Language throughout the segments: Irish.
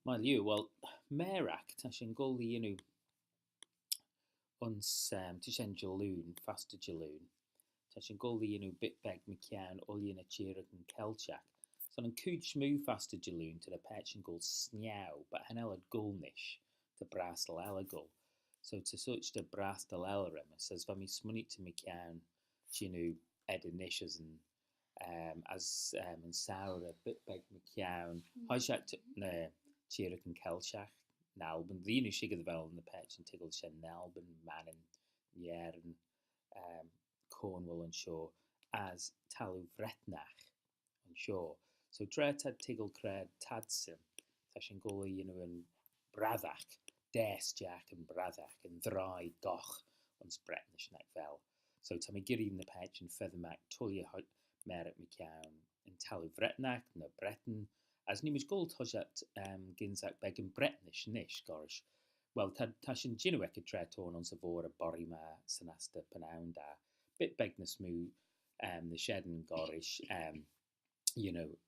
Mal you, well, mairagh, tá sin gulí ons tá sin jaloon, fasta jaloon. Tá sin gulí bit beg mychione olíon a tíireg an celteach. Son an cúd smú fasta jaloon to the patch and gold sneow, but han ela gulnish to brastal elagul. So to such the brastal elarim, says van mi smunit to mychione, edinishas and as an sour a bit beg mychione. Hajak to na tíireg an celteach. Nalban, the sigad fel in the patch and tiggle shen Nalban, Manning, Yern, Cornwall and Shaw as talu Bretnach and Shaw. So dret had tiggle cred tadsim, tashin gola and Brathach, des Jack and Brathach and dry goch ons Bretnish neck vel. So tammy giri in the patch and feathermac tullia hut merit mychione and talu Bretnach no Bretin as nimis gold hojat gynsagh beggan Bretnish nish gorish. Well, tashin jinuek a tretorn on savora borima sanasta panaunda bit begness mu the sheden gorish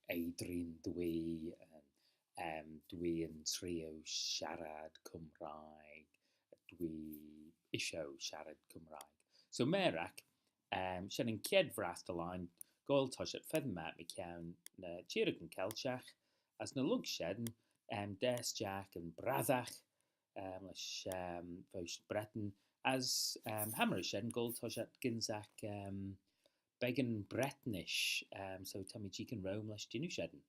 Adrian dwi and trio sharad cymraeg dwi isho sharad cymraeg. So mairagh sheden kied vrasta line gold toshet fedmat mychione na tíireg an celteach as na lug sheden des Jack and Brathach leis Bretin as hammer sheden gold toshet gynsagh beggan Bretnish so tammy cheek and Rome leis dinu sheden.